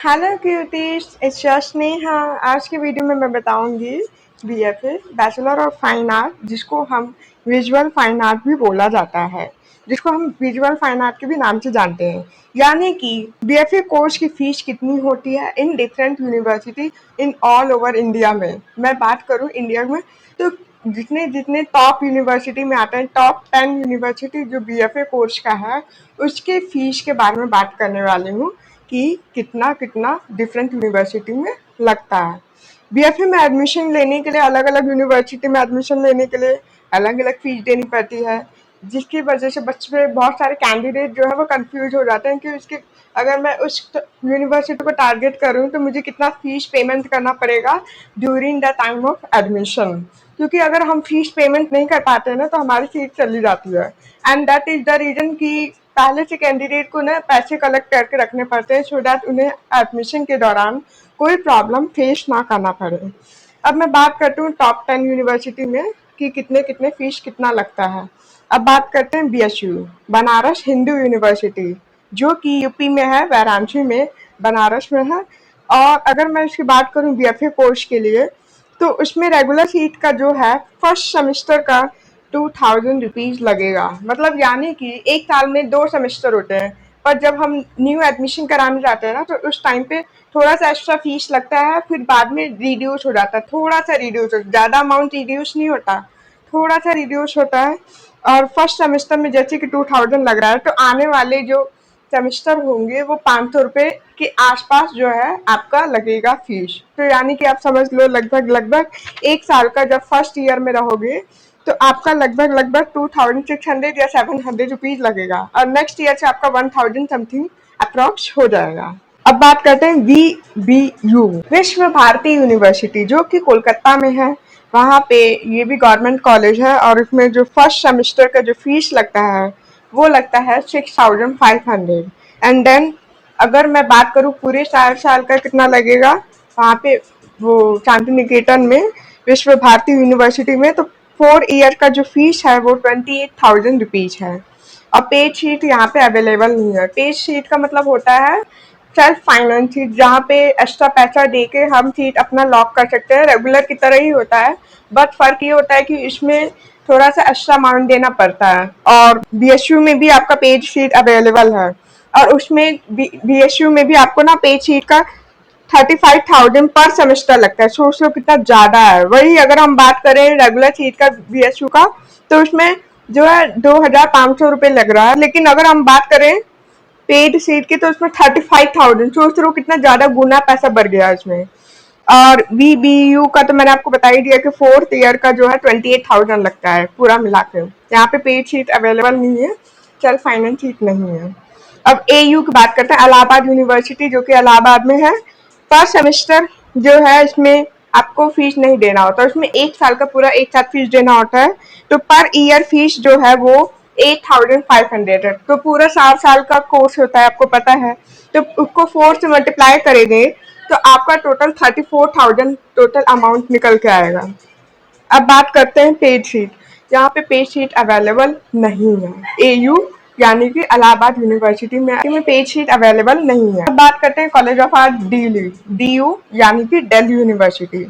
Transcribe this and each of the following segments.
Hello cuties, it's just Neha. आज की video में मैं बताऊंगी BFA bachelor of fine art, जिसको हम विजुअल फाइन आर्ट भी बोला जाता है, जिसको हम विजुअल फाइन आर्ट के भी नाम से जानते हैं। यानी कि बीएफए कोर्स की फीस कितनी होती है in different university in all over India में। मैं बात करूं इंडिया में तो जितने जितने टॉप यूनिवर्सिटी में आते हैं, टॉप 10 यूनिवर्सिटी जो बीएफए कोर्स का है, उसके फीस के बारे में बात करने वाली हूँ कि कितना कितना डिफरेंट यूनिवर्सिटी में लगता है। बीएफए में एडमिशन लेने के लिए अलग अलग यूनिवर्सिटी में एडमिशन लेने के लिए अलग अलग फीस देनी पड़ती है, जिसकी वजह से बच्चे बहुत सारे कैंडिडेट जो है वो कंफ्यूज हो जाते हैं कि उसके अगर मैं उस यूनिवर्सिटी को टारगेट करूं तो मुझे कितना फीस पेमेंट करना पड़ेगा during the time of admission. क्योंकि अगर हम फीस पेमेंट नहीं कर पाते ना तो हमारी सीट चली जाती है। And that is the reason कि पहले से कैंडिडेट को ना पैसे कलेक्ट करके रखने पड़ते हैं सो दैट उन्हें एडमिशन के दौरान कोई प्रॉब्लम फेस ना करना पड़े। अब मैं बात करती हूँ टॉप 10 यूनिवर्सिटी में कि कितने कितने फीस कितना लगता है। अब बात करते हैं बीएचयू, बनारस हिंदू यूनिवर्सिटी, जो कि यूपी में है, वाराणसी में, बनारस में है। और अगर मैं इसकी बात करूँ बीएफए कोर्स के लिए तो उसमें रेगुलर सीट का जो है फर्स्ट सेमेस्टर का 2000 रुपीज लगेगा। मतलब यानी कि एक साल में 2 सेमेस्टर होते हैं, पर जब हम न्यू एडमिशन कराने जाते हैं ना तो उस टाइम पे थोड़ा सा एक्स्ट्रा फीस लगता है, फिर बाद में रिड्यूस हो जाता है, थोड़ा सा रिड्यूस हो, ज़्यादा अमाउंट रिड्यूस नहीं होता, थोड़ा सा रिड्यूस होता है। और फर्स्ट सेमेस्टर में जैसे कि 2000 लग रहा है तो आने वाले जो सेमेस्टर होंगे वो 500 रुपये के आसपास जो है आपका लगेगा फीस। तो यानी कि आप समझ लो लगभग लगभग एक साल का जब फर्स्ट ईयर में रहोगे तो आपका लगभग लगभग 2600 या 700 रुपीज लगेगा, और नेक्स्ट ईयर से आपका 1000 समथिंग अप्रॉक्स हो जाएगा। अब बात करते हैं वीबीयू, विश्व भारती यूनिवर्सिटी, जो कि कोलकाता में है। वहाँ पे ये भी गवर्नमेंट कॉलेज है और इसमें जो फर्स्ट सेमेस्टर का जो फीस लगता है वो लगता है 6500। एंड देन अगर मैं बात करूँ पूरे 4 साल का कितना लगेगा वहाँ पे, वो शांति निकेतन में विश्व भारती यूनिवर्सिटी में, तो 4 ईयर का जो फीस है वो 28,000 रुपीज है। और पेड शीट यहाँ पे अवेलेबल नहीं है। पेड शीट का मतलब होता है सेल्फ फाइनेंस सीट, जहाँ पे एक्स्ट्रा पैसा दे के हम सीट अपना लॉक कर सकते हैं, रेगुलर की तरह ही होता है। बट फर्क ये होता है कि इसमें थोड़ा सा एक्स्ट्रा अमाउंट देना पड़ता है। और बीएचयू में भी आपका पेड शीट अवेलेबल है, और उसमें बीएचयू में भी आपको ना पेड शीट का 35,000 पर सेमेस्टर लगता है। सोच लो कितना ज्यादा है। वही अगर हम बात करें रेगुलर सीट का बीएसयू का तो उसमें जो है 2,500 रुपये लग रहा है, लेकिन अगर हम बात करें पेड सीट की तो उसमें 35,000। सोच लो कितना ज्यादा गुना पैसा बढ़ गया इसमें। और वीबीयू का तो मैंने आपको बता ही दिया कि फोर्थ ईयर का जो है 28,000 लगता है पूरा मिला के। यहाँ पे पेड सीट अवेलेबल नहीं है, सेल्फ फाइनेंस सीट नहीं है। अब एयू की बात करते हैं, इलाहाबाद यूनिवर्सिटी, जो कि इलाहाबाद में है। पर सेमेस्टर जो है इसमें आपको फीस नहीं देना होता, उसमें एक साल का पूरा एक साथ फीस देना होता है। तो पर ईयर फीस जो है वो 8,500 है। तो पूरा 7 साल का कोर्स होता है, आपको पता है। तो उसको 4 से मल्टीप्लाई करेंगे तो आपका टोटल 34,000 टोटल अमाउंट निकल के आएगा। अब बात करते हैं पेड शीट, यहाँ पे पेड शीट अवेलेबल नहीं है। एयू यानी कि इलाहाबाद यूनिवर्सिटी में पेड शीट अवेलेबल नहीं है। अब बात करते हैं कॉलेज ऑफ आर्ट डीयू यानी कि दिल्ली यूनिवर्सिटी।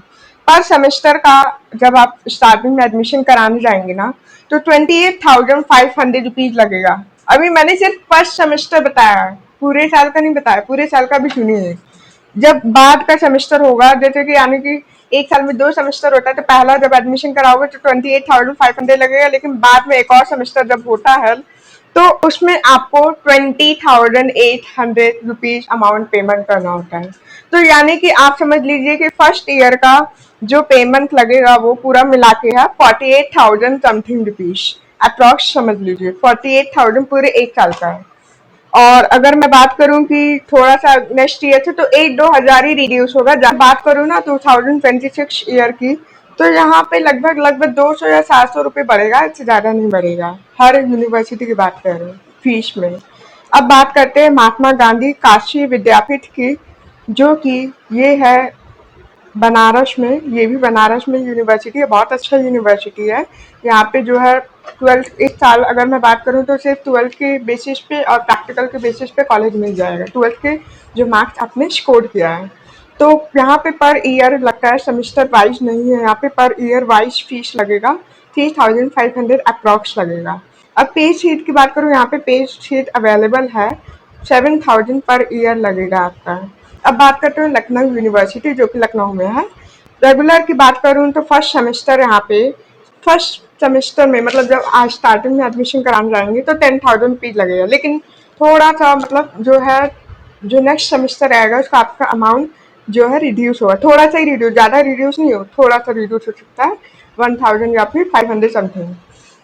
पर सेमेस्टर का जब आप स्टार्टिंग में एडमिशन कराने जाएंगे ना तो 28,500 रुपीज लगेगा। अभी मैंने सिर्फ फर्स्ट सेमेस्टर बताया है, पूरे साल का नहीं बताया। पूरे साल का भी सुनिए। जब बाद का सेमेस्टर होगा, जैसे कि यानी कि एक साल में 2 सेमेस्टर होता है, तो पहला जब एडमिशन कराओगे तो 28,500 लगेगा, लेकिन बाद में एक और सेमेस्टर जब होता है तो उसमें आपको 20,800 रुपीज अमाउंट पेमेंट करना होता है। तो यानी कि आप समझ लीजिए कि फर्स्ट ईयर का जो पेमेंट लगेगा वो पूरा मिला के है 48,000 समथिंग रुपीज अप्रॉक्स। समझ लीजिए 48,000 पूरे एक साल का है। और अगर मैं बात करूं कि थोड़ा सा नेक्स्ट ईयर से तो 1-2 हजार ही रिड्यूस होगा। जब बात करूं ना 2026 ईयर की तो यहाँ पे लगभग लगभग 200 या 700 रुपये बढ़ेगा, इससे ज्यादा नहीं बढ़ेगा। हर यूनिवर्सिटी की बात कर रहे हैं फीस में। अब बात करते हैं महात्मा गांधी काशी विद्यापीठ की, जो कि ये है बनारस में। ये भी बनारस में यूनिवर्सिटी है, बहुत अच्छा यूनिवर्सिटी है। यहाँ पे जो है ट्वेल्थ एक साल अगर मैं बात करूँ तो सिर्फ ट्वेल्थ के बेसिस पे और प्रैक्टिकल के बेसिस पे कॉलेज मिल जाएगा, ट्वेल्थ के जो मार्क्स आपने स्कोर किया है। तो यहाँ पे पर ईयर लगता है, सेमेस्टर वाइज नहीं है, यहाँ पे पर ईयर वाइज फीस लगेगा, 3500 अप्रॉक्स लगेगा। अब पेज शीट की बात करूँ, यहाँ पे पेज शीट अवेलेबल है, 7000 पर ईयर लगेगा आपका। अब बात करते हैं लखनऊ यूनिवर्सिटी जो कि लखनऊ में है। रेगुलर की बात करूँ तो फर्स्ट सेमेस्टर यहाँ पे फर्स्ट सेमेस्टर में मतलब जब आज स्टार्टिंग में एडमिशन कराने जाएंगे तो 10,000 रुपीज लगेगा, लेकिन थोड़ा सा मतलब जो है जो नेक्स्ट सेमेस्टर आएगा उसका आपका अमाउंट जो है रिड्यूस होगा, थोड़ा सा ही रिड्यूस, ज़्यादा रिड्यूस नहीं हो, थोड़ा सा रिड्यूस हो सकता है, 1000 या फिर 500 समथिंग।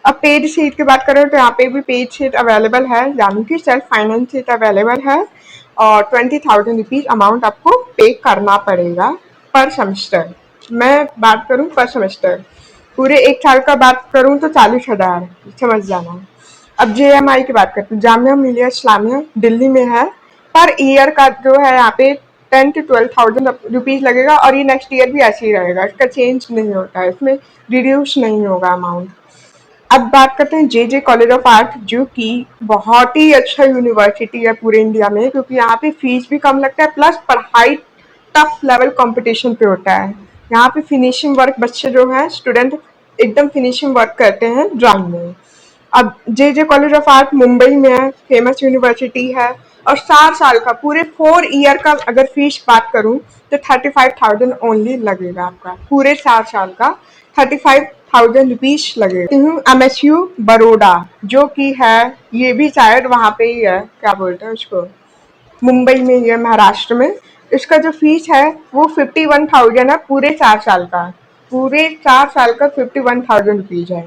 अब पेड शीट की बात करें तो यहाँ पे भी पेड शीट अवेलेबल है, यानी कि सेल्फ फाइनेंस शीट अवेलेबल है, और 20,000 रुपीज अमाउंट आपको पे करना पड़ेगा पर सेमेस्टर। मैं बात करूँ पर सेमेस्टर, पूरे एक साल का बात करूँ तो 40,000, समझ जाना। अब JMI की बात करते हैं, जामिया मिलिया इस्लामिया दिल्ली में है। पर ईयर का जो है यहाँ पे 10 to 12,000 लगेगा, और ये नेक्स्ट ईयर भी ऐसे ही रहेगा, इसका चेंज नहीं होता है, इसमें रिड्यूस नहीं होगा अमाउंट। अब बात करते हैं जे कॉलेज ऑफ आर्ट, जो कि बहुत ही अच्छा यूनिवर्सिटी है पूरे इंडिया में, क्योंकि यहाँ पे फीस भी कम लगता है, प्लस पढ़ाई टफ लेवल कंपटीशन पे होता है। यहाँ पे फिनिशिंग वर्क बच्चे जो हैं स्टूडेंट एकदम फिनिशिंग वर्क करते हैं ड्राइंग में। अब जे कॉलेज ऑफ आर्ट मुंबई में है, फेमस यूनिवर्सिटी है, और 4 साल का पूरे 4 ईयर का अगर फीस बात करूं तो 35,000 ओनली लगेगा आपका, पूरे 4 साल का 35,000 रुपीज लगेगा। MSU बड़ोड़ा जो कि है, ये भी शायद वहाँ पे ही है, क्या बोलते हैं उसको, मुंबई में ही है, महाराष्ट्र में। इसका जो फीस है वो 51,000 है पूरे 4 साल का, पूरे 4 साल का 51,000 रुपीज है।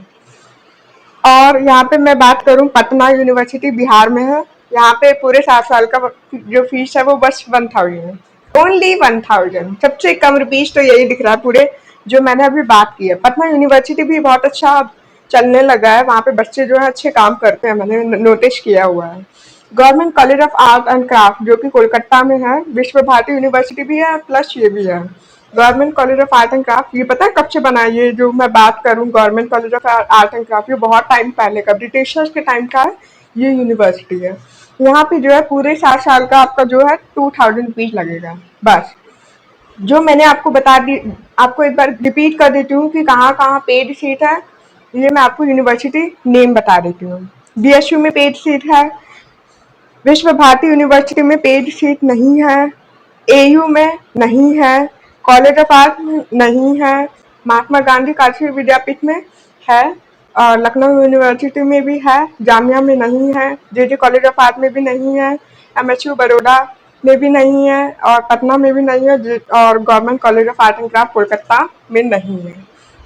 और यहाँ पे मैं बात करूँ, पटना यूनिवर्सिटी बिहार में है, यहाँ पे पूरे 7 साल का जो फीस है वो बस 1,000 है, ओनली 1,000, सबसे कम रुपीज तो यही दिख रहा है पूरे जो मैंने अभी बात की है। पटना यूनिवर्सिटी भी बहुत अच्छा चलने लगा है, वहाँ पे बच्चे जो है अच्छे काम करते हैं, मैंने नोटिस किया हुआ है। Government college of art and craft जो कि कोलकाता में है, विश्व भारती यूनिवर्सिटी भी है, प्लस ये भी है government college of art and craft. ये पता है कब से बना है, ये जो मैं बात करूँ government college of art and craft, ये बहुत टाइम पहले का, ब्रिटिशर्स के टाइम का है ये यूनिवर्सिटी है। यहाँ पे जो है पूरे 7 साल का आपका जो है 2,000 रुपीज लगेगा बस। जो मैंने आपको बता दी, आपको एक बार रिपीट कर देती हूँ कि कहाँ कहाँ पेड सीट है, ये मैं आपको यूनिवर्सिटी नेम बता देती हूँ। BSU में पेड सीट है, विश्व भारती यूनिवर्सिटी में पेड सीट नहीं है, AU में नहीं है, कॉलेज ऑफ आर्ट में नहीं है, महात्मा गांधी काशी विद्यापीठ में है, और लखनऊ यूनिवर्सिटी में भी है, जामिया में नहीं है, जे कॉलेज ऑफ आर्ट में भी नहीं है, MSU बड़ौदा में भी नहीं है, और पटना में भी नहीं है, और government college of art and craft Kolkata में नहीं है।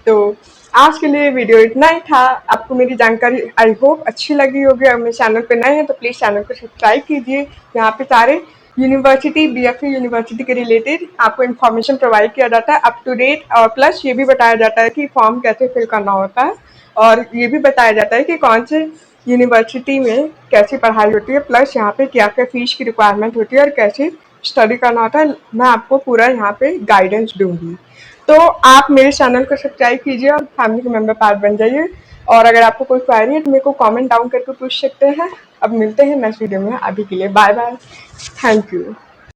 तो आज के लिए वीडियो इतना ही था। आपको मेरी जानकारी आई होप अच्छी लगी होगी। अगर मेरे चैनल पे नए हैं तो प्लीज़ चैनल को सब्सक्राइब कीजिए। यहाँ पे सारे यूनिवर्सिटी, BFA यूनिवर्सिटी के रिलेटेड आपको इन्फॉर्मेशन प्रोवाइड किया जाता है अप टू डेट, और प्लस ये भी बताया जाता है कि फॉर्म कैसे फिल करना होता है, और ये भी बताया जाता है कि कौन से यूनिवर्सिटी में कैसी पढ़ाई होती है, प्लस यहाँ पे क्या क्या फीस की रिक्वायरमेंट होती है और कैसे स्टडी करना होता है, मैं आपको पूरा यहाँ पे गाइडेंस दूंगी। तो आप मेरे चैनल को सब्सक्राइब कीजिए और फैमिली के मेंबर पार्ट बन जाइए। और अगर आपको कोई क्वेरी है तो मेरे को कमेंट डाउन करके पूछ सकते हैं। अब मिलते हैं नेक्स्ट वीडियो में, अभी के लिए बाय बाय, थैंक यू।